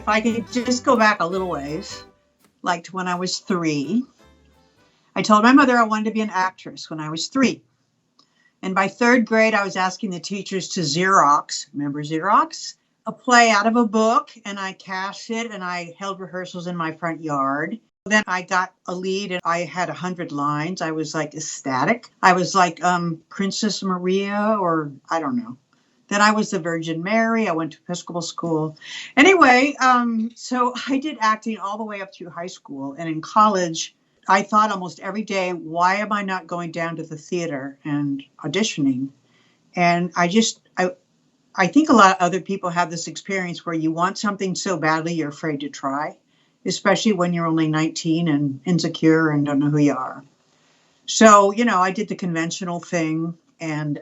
if I could just go back a little ways, like to when I was 3, I told my mother I wanted to be an actress when I was 3. And by 3rd grade, I was asking the teachers to Xerox, remember Xerox? A play out of a book, and I cast it, and I held rehearsals in my front yard. Then I got a lead, and I had 100 lines. I was like ecstatic. I was like Princess Maria, or I don't know. Then I was the Virgin Mary. I went to Episcopal school. Anyway, so I did acting all the way up through high school. And in college, I thought almost every day, why am I not going down to the theater and auditioning? And I think a lot of other people have this experience where you want something so badly you're afraid to try, especially when you're only 19 and insecure and don't know who you are. So, I did the conventional thing and,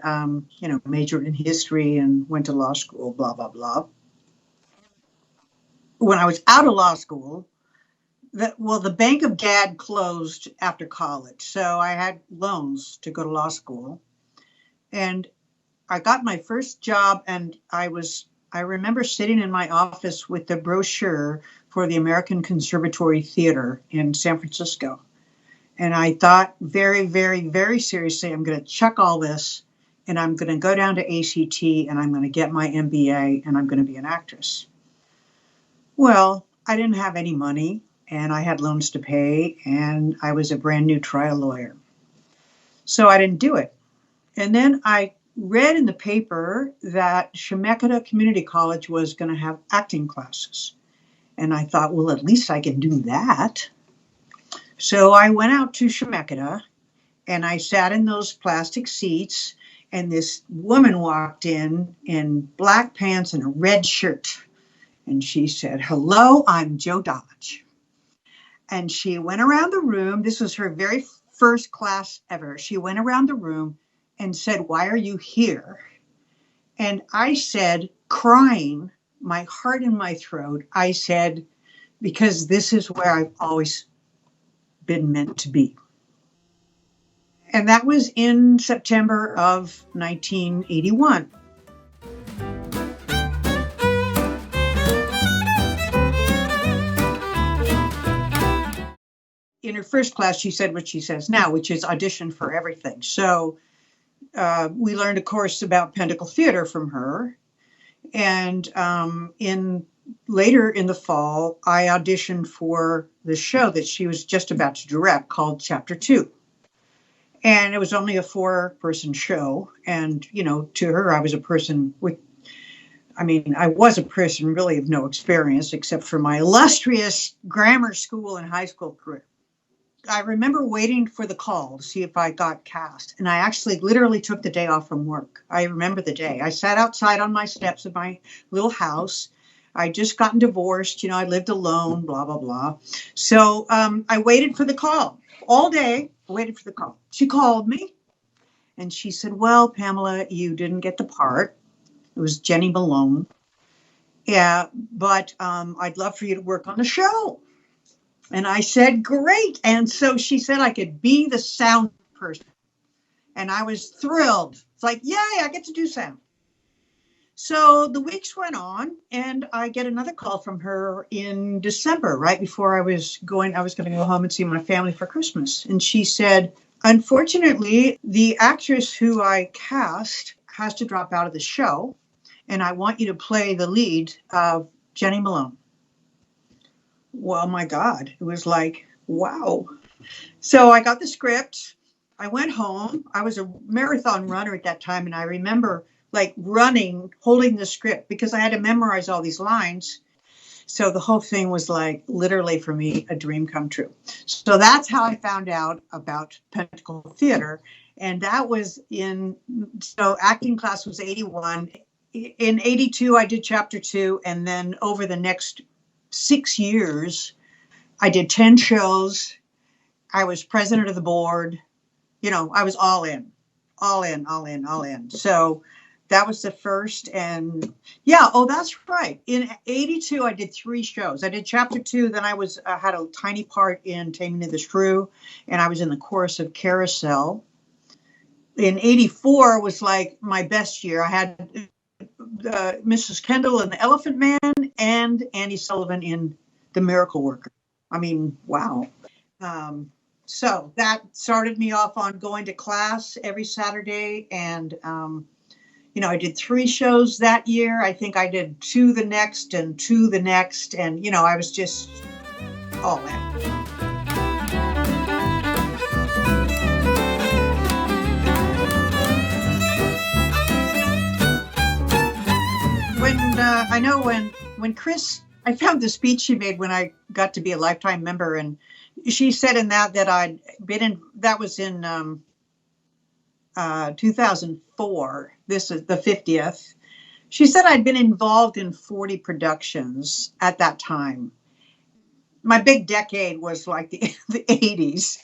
majored in history and went to law school, blah, blah, blah. When I was out of law school, the Bank of Dad closed after college. So I had loans to go to law school. And I got my first job, and I remember sitting in my office with the brochure for the American Conservatory Theater in San Francisco. And I thought very, very, very seriously, I'm going to chuck all this, and I'm going to go down to ACT, and I'm going to get my MBA, and I'm going to be an actress. Well, I didn't have any money, and I had loans to pay, and I was a brand new trial lawyer. So I didn't do it. And then I read in the paper that Chemeketa Community College was going to have acting classes. And I thought, well, at least I can do that. So I went out to Chemeketa, and I sat in those plastic seats, and this woman walked in black pants and a red shirt. And she said, "Hello, I'm Joe Dodge." And she went around the room. This was her very first class ever. She went around the room and said, "Why are you here?" And I said, crying, my heart in my throat, I said, "Because this is where I've always been meant to be." And that was in September of 1981. In her first class, she said what she says now, which is audition for everything. So we learned a course about Pentacle Theatre from her. And later in the fall, I auditioned for the show that she was just about to direct called Chapter 2. And it was only a 4-person show. And, to her, I was a person really of no experience except for my illustrious grammar school and high school career. I remember waiting for the call to see if I got cast. And I actually literally took the day off from work. I remember the day. I sat outside on my steps of my little house. I just gotten divorced. I lived alone, blah, blah, blah. So I waited for the call all day. I waited for the call. She called me and she said, "Well, Pamela, you didn't get the part." It was Jenny Malone. "Yeah, but I'd love for you to work on the show." And I said, "Great." And so she said I could be the sound person. And I was thrilled. It's like, yay, I get to do sound. So the weeks went on, and I get another call from her in December, right before I was going to go home and see my family for Christmas. And she said, "Unfortunately, the actress who I cast has to drop out of the show, and I want you to play the lead of Jenny Malone." Well, my God, it was like, wow. So I got the script. I went home. I was a marathon runner at that time. And I remember running, holding the script because I had to memorize all these lines. So the whole thing was literally for me, a dream come true. So that's how I found out about Pentacle Theatre. And that was so acting class was 81. In 82, I did Chapter 2. And then over the next 6 years, I did 10 shows. I was president of the board. I was all in. So that was the first. And that's right. In 82, I did 3 shows. I did Chapter 2. Then I had a tiny part in Taming of the Shrew, and I was in the chorus of Carousel. In 84 was my best year. I had Mrs. Kendall in The Elephant Man and Annie Sullivan in The Miracle Worker. I mean, wow. So that started me off on going to class every Saturday. And, I did 3 shows that year. I think I did 2 the next and 2 the next. And, I was just all in. I know when Chris, I found the speech she made when I got to be a lifetime member, and she said in that I'd been in, that was in 2004. This is the 50th. She said I'd been involved in 40 productions at that time. My big decade was like the 80s.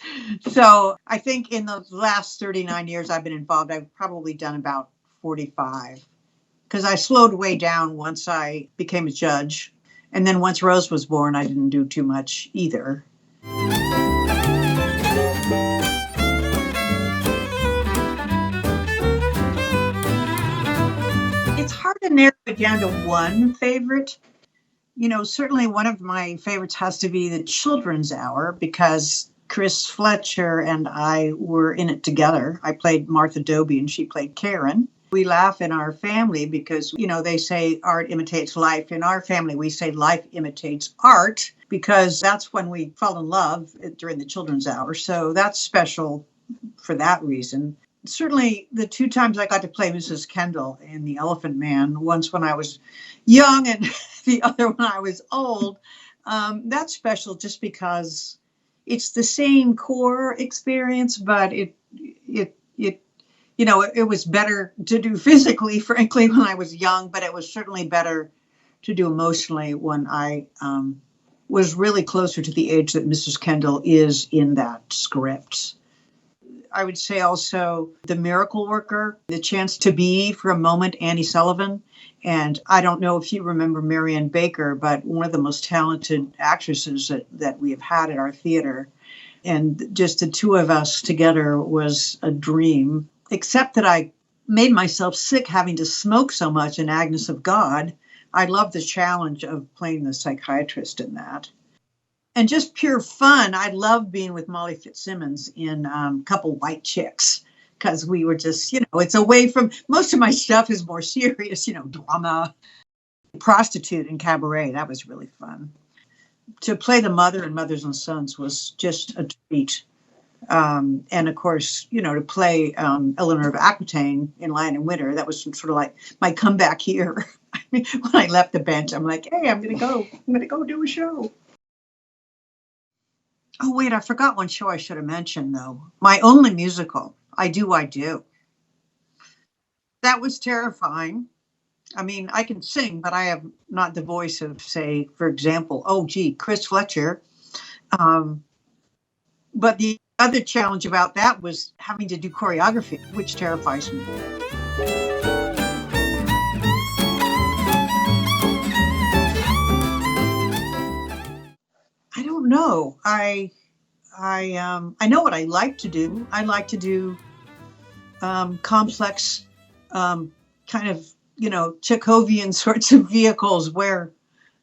So I think in the last 39 years I've been involved, I've probably done about 45. Because I slowed way down once I became a judge. And then once Rose was born, I didn't do too much either. It's hard to narrow it down to one favorite. Certainly one of my favorites has to be the Children's Hour, because Chris Fletcher and I were in it together. I played Martha Doby and she played Karen. We laugh in our family because, they say art imitates life. In our family, we say life imitates art, because that's when we fall in love during the Children's Hour. So that's special for that reason. Certainly the 2 times I got to play Mrs. Kendall in The Elephant Man, once when I was young and the other when I was old, that's special just because it's the same core experience, but it was better to do physically, frankly, when I was young, but it was certainly better to do emotionally when I was really closer to the age that Mrs. Kendall is in that script. I would say also The Miracle Worker, the chance to be for a moment Annie Sullivan. And I don't know if you remember Marianne Baker, but one of the most talented actresses that we have had at our theater. And just the 2 of us together was a dream. Except that I made myself sick having to smoke so much in Agnes of God. I love the challenge of playing the psychiatrist in that. And just pure fun. I love being with Molly Fitzsimmons in Couple White Chicks, because we were just, it's away from, most of my stuff is more serious, drama. Prostitute and Cabaret, that was really fun. To play the mother in Mothers and Sons was just a treat. And of course, to play Eleanor of Aquitaine in Lion and Winter, that was sort of like my comeback here. When I left the bench, I'm like, hey, I'm going to go do a show. Oh, wait, I forgot one show I should have mentioned, though. My only musical, I Do. That was terrifying. I mean, I can sing, but I have not the voice of, say, for example, Chris Fletcher. But the other challenge about that was having to do choreography, which terrifies me. I don't know. I know what I like to do. I like to do complex, kind of, Chekhovian sorts of vehicles where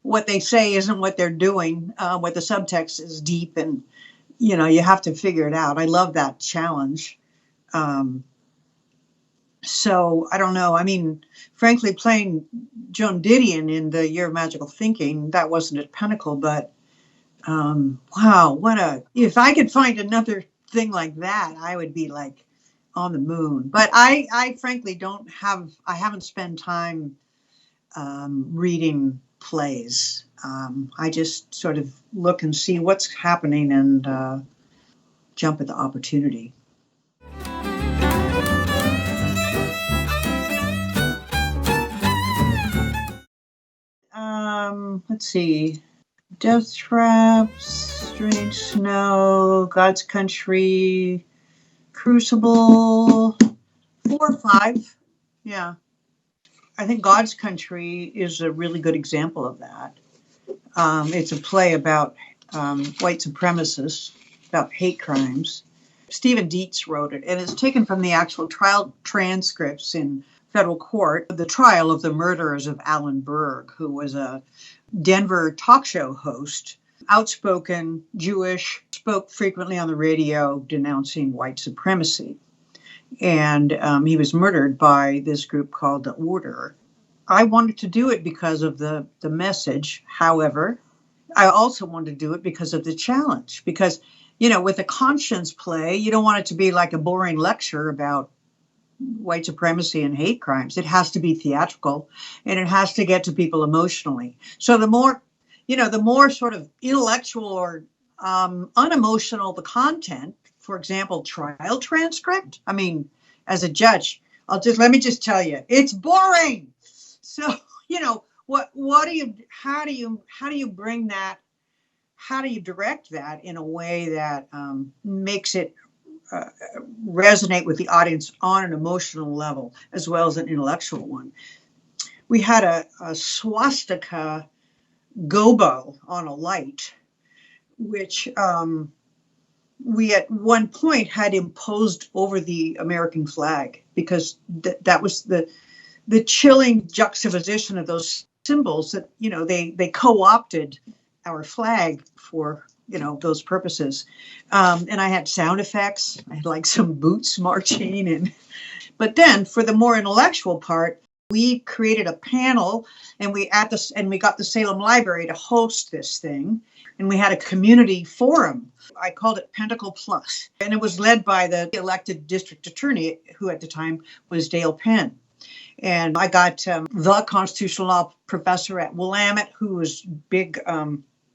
what they say isn't what they're doing, what the subtext is deep and, you have to figure it out. I love that challenge. So I don't know. I mean, frankly, playing Joan Didion in The Year of Magical Thinking, that wasn't at Pentacle, but wow, if I could find another thing like that, I would be like on the moon. But I frankly I haven't spent time reading plays. I just sort of look and see what's happening and jump at the opportunity. Let's see. Death Traps, Strange Snow, God's Country, Crucible, 4 or 5. Yeah. I think God's Country is a really good example of that. It's a play about white supremacists, about hate crimes. Stephen Dietz wrote it, and it's taken from the actual trial transcripts in federal court the trial of the murderers of Alan Berg, who was a Denver talk show host, outspoken, Jewish, spoke frequently on the radio denouncing white supremacy. And he was murdered by this group called The Order. I wanted to do it because of the message. However, I also wanted to do it because of the challenge. Because, with a conscience play, you don't want it to be like a boring lecture about white supremacy and hate crimes. It has to be theatrical, and it has to get to people emotionally. So the more sort of intellectual or unemotional the content, for example, trial transcript. I mean, as a judge, let me just tell you, it's boring. So, how do you bring that, how do you direct that in a way that makes it resonate with the audience on an emotional level as well as an intellectual one? We had a swastika gobo on a light, which we at one point had imposed over the American flag, because that was the chilling juxtaposition of those symbols that, they co-opted our flag for, those purposes. And I had sound effects. I had like some boots marching. But then for the more intellectual part, we created a panel, and we got the Salem Library to host this thing. And we had a community forum. I called it Pentacle Plus. And it was led by the elected district attorney, who at the time was Dale Penn. And I got the constitutional law professor at Willamette, who was big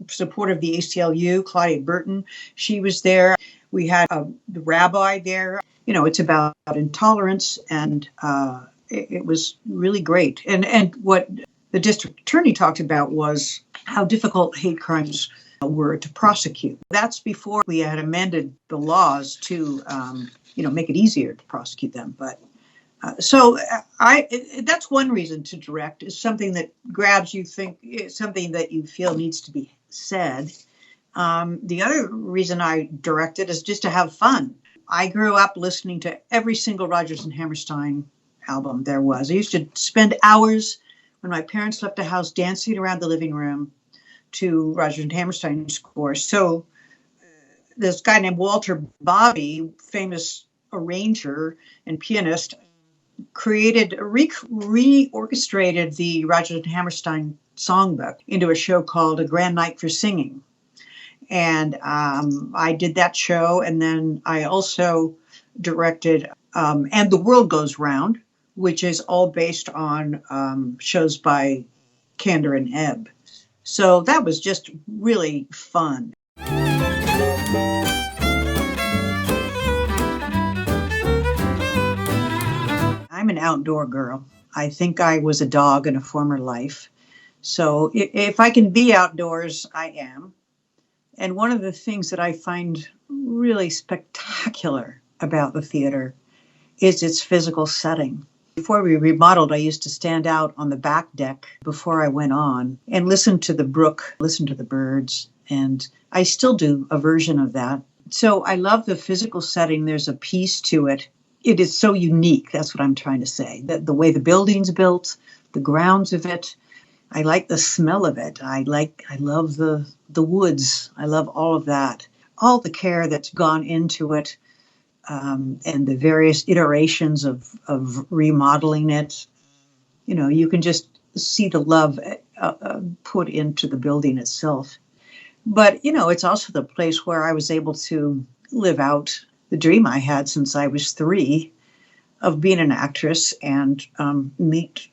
supporter of the ACLU, Claudia Burton. She was there. We had the rabbi there. It's about intolerance, and it was really great. And what the district attorney talked about was how difficult hate crimes were to prosecute. That's before we had amended the laws to, make it easier to prosecute them. But so that's one reason to direct, is something that grabs you, something that you feel needs to be said. The other reason I directed is just to have fun. I grew up listening to every single Rodgers and Hammerstein album there was. I used to spend hours when my parents left the house dancing around the living room to Rodgers and Hammerstein scores. So this guy named Walter Bobby, famous arranger and pianist, reorchestrated the Rodgers and Hammerstein songbook into a show called A Grand Night for Singing. And I did that show. And then I also directed And the World Goes Round, which is all based on shows by Kander and Ebb. So that was just really fun. I'm an outdoor girl. I think I was a dog in a former life. So if I can be outdoors, I am. And one of the things that I find really spectacular about the theater is its physical setting. Before we remodeled, I used to stand out on the back deck before I went on and listen to the brook, listen to the birds. And I still do a version of that. So I love the physical setting. There's a piece to it. It is so unique. That's what I'm trying to say. The way the building's built, the grounds of it. I like the smell of it. I love the woods. I love all of that. All the care that's gone into it. And the various iterations of remodeling it. You can just see the love put into the building itself. But, it's also the place where I was able to live out the dream I had since I was 3 of being an actress and meet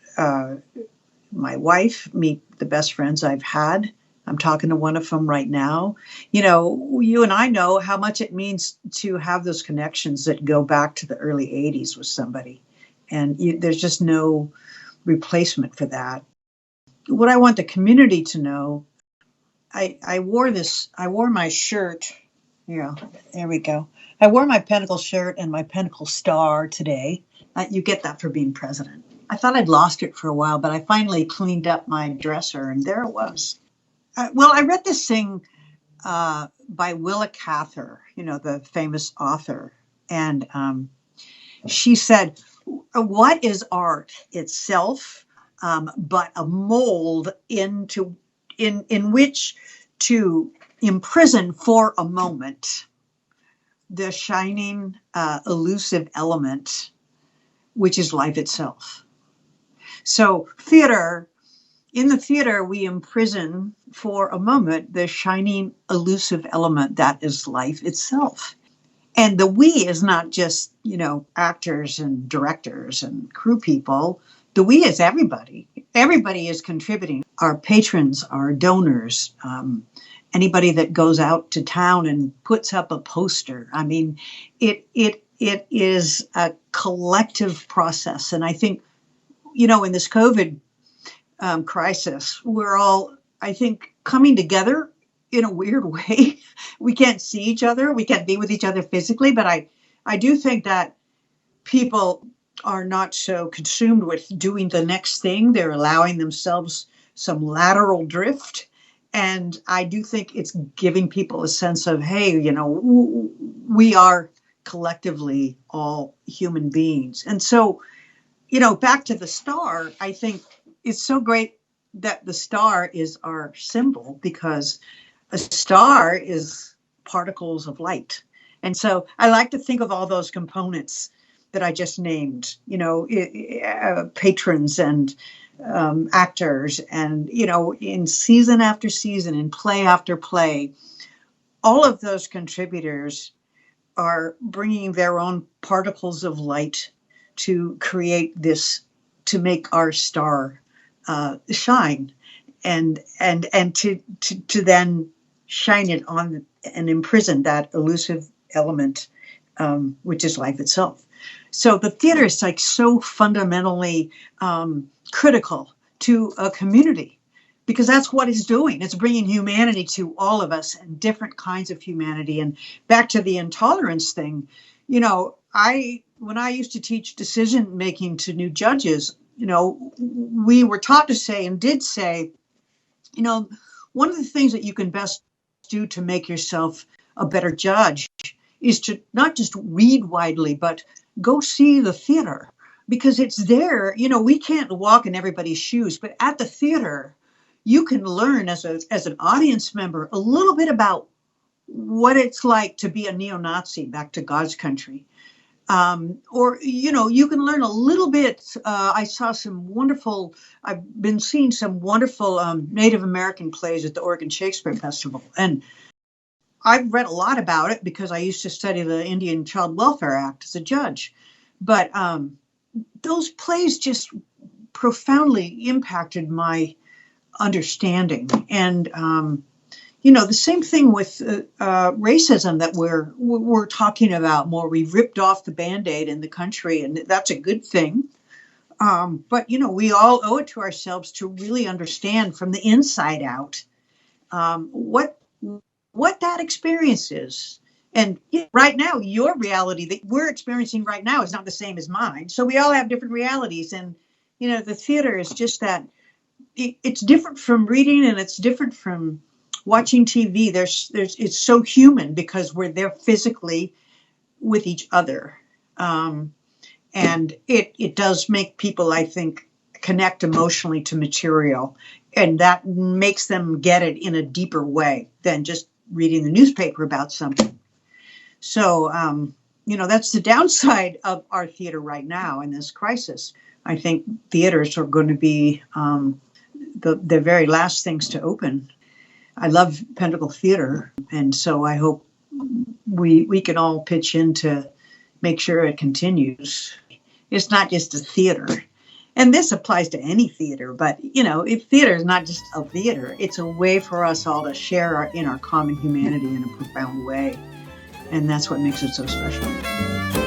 my wife, meet the best friends I've had. I'm talking to one of them right now. You and I know how much it means to have those connections that go back to the early 80s with somebody. And there's just no replacement for that. What I want the community to know, I wore my shirt. Yeah, there we go. I wore my Pentacle shirt and my Pentacle star today. You get that for being president. I thought I'd lost it for a while, but I finally cleaned up my dresser and there it was. I read this thing by Willa Cather, the famous author. And she said, what is art itself, but a mold in which to imprison for a moment the shining, elusive element, which is life itself. So in the theater, we imprison for a moment the shining, elusive element that is life itself. And the we is not just, actors and directors and crew people. The we is everybody. Everybody is contributing. Our patrons, our donors, anybody that goes out to town and puts up a poster. I mean, it is a collective process. And I think, in this COVID crisis, we're all, I think, coming together in a weird way. We can't see each other. We can't be with each other physically. But I do think that people are not so consumed with doing the next thing. They're allowing themselves some lateral drift. And I do think it's giving people a sense of, hey, we are collectively all human beings. And so, back to the star, I think it's so great that the star is our symbol, because a star is particles of light. And so I like to think of all those components that I just named, patrons and actors, and, in season after season, in play after play, all of those contributors are bringing their own particles of light to create this, to make our star shine, and to then shine it on and imprison that elusive element, which is life itself. So the theater is like so fundamentally critical to a community, because that's what it's doing. It's bringing humanity to all of us, and different kinds of humanity. And back to the intolerance thing, when I used to teach decision making to new judges, we were taught to say, and did say, one of the things that you can best do to make yourself a better judge is to not just read widely, but go see the theater, because it's there. We can't walk in everybody's shoes, but at the theater, you can learn as an audience member a little bit about what it's like to be a neo-Nazi back to God's country. Or, you can learn a little bit. I've been seeing some wonderful Native American plays at the Oregon Shakespeare Festival. And I've read a lot about it because I used to study the Indian Child Welfare Act as a judge. But those plays just profoundly impacted my understanding. And, the same thing with racism that we're talking about more. We've ripped off the Band-Aid in the country, and that's a good thing. But, we all owe it to ourselves to really understand from the inside out what that experience is. And right now, your reality that we're experiencing right now is not the same as mine. So we all have different realities. And, the theater is just that. It's different from reading, and it's different from watching TV. It's so human because we're there physically with each other. And it does make people, I think, connect emotionally to material, and that makes them get it in a deeper way than just reading the newspaper about something. So, that's the downside of our theater right now in this crisis. I think theaters are going to be the very last things to open. I love Pentacle Theatre, and so I hope we can all pitch in to make sure it continues. It's not just a theater, and this applies to any theater, but, if theater is not just a theater, it's a way for us all to share in our common humanity in a profound way, and that's what makes it so special.